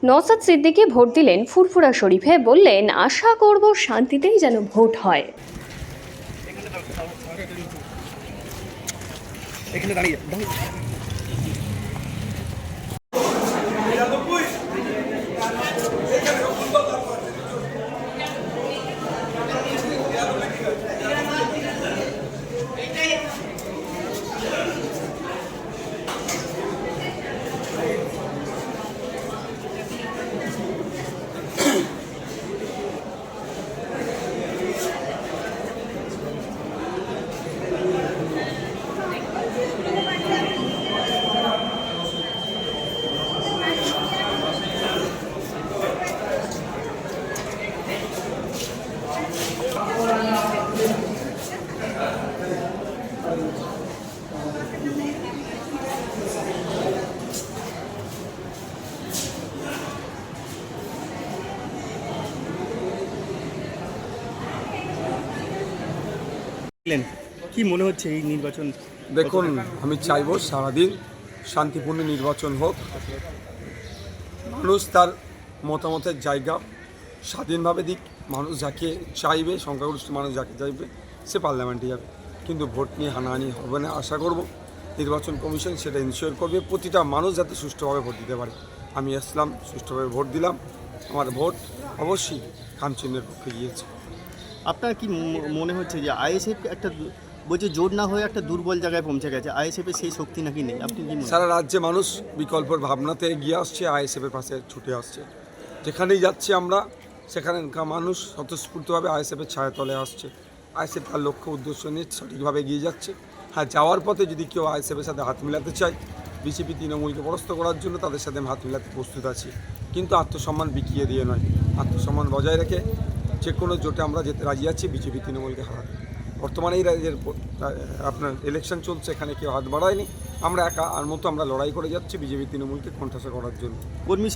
Naushad Siddiqui vote দিলেন ফুরফুরা শরীফে, বললেন আশা করব শান্তিতেই যেন ভোট হয়। এখানে দাঁড়িয়ে কি মনে হচ্ছে এই নির্বাচন? দেখুন, আমি চাইব সারাদিন শান্তিপূর্ণ নির্বাচন হোক। মানুষ তার মতামতের জায়গা স্বাধীনভাবে দিক। মানুষ যাকে চাইবে, সংখ্যাগরিষ্ঠ মানুষ যাকে চাইবে সে পার্লামেন্টে যাবে, কিন্তু ভোট নিয়ে হানাহানি হবে না। আশা করব নির্বাচন কমিশন সেটা ইনশিওর করবে প্রতিটা মানুষ যাতে সুষ্ঠুভাবে ভোট দিতে পারে। আমি আসলাম, সুষ্ঠুভাবে ভোট দিলাম, আমার ভোট অবশ্যই খামচিহ্নের পক্ষে গিয়েছে। আপনার কি মনে হচ্ছে যে আইএসএফ একটা বলছে জোট না হয়ে একটা দুর্বল জায়গায় পৌঁছে গেছে, আইএসএফের সেই শক্তি নাকি নেই? আপনি কি মনে সারা রাজ্যে মানুষ বিকল্পের ভাবনাতে এগিয়ে আসছে, আইএসএফের পাশে ছুটে আসছে। যেখানেই যাচ্ছি আমরা সেখানকার মানুষ স্বতঃস্ফূর্তভাবে আইএসএফের ছায়াতলে আসছে। আইএসএফ তার লক্ষ্য উদ্দেশ্য নিয়ে সঠিকভাবে এগিয়ে যাচ্ছে। হ্যাঁ, যাওয়ার পথে যদি কেউ আইএসএফের সাথে হাত মিলাতে চায়, বিজেপি তৃণমূলকে পরাস্ত করার জন্য তাদের সাথে হাত মিলাতে প্রস্তুত আছি, কিন্তু আত্মসম্মান বিকিয়ে দিয়ে নয়, আত্মসম্মান বজায় রেখে যে কোনো জোটে আমরা যেতে রাজি আছি বিজেপি তৃণমূলকে হারাতে। বর্তমানে এই রাজ্যের আপনার ইলেকশন চলছে, এখানে কেউ হাত বাড়ায়নি। আমরা একা আর মতো আমরা লড়াই করে যাচ্ছি বিজেপি তৃণমূলকে কণ্ঠাসা করার জন্য। কর্মী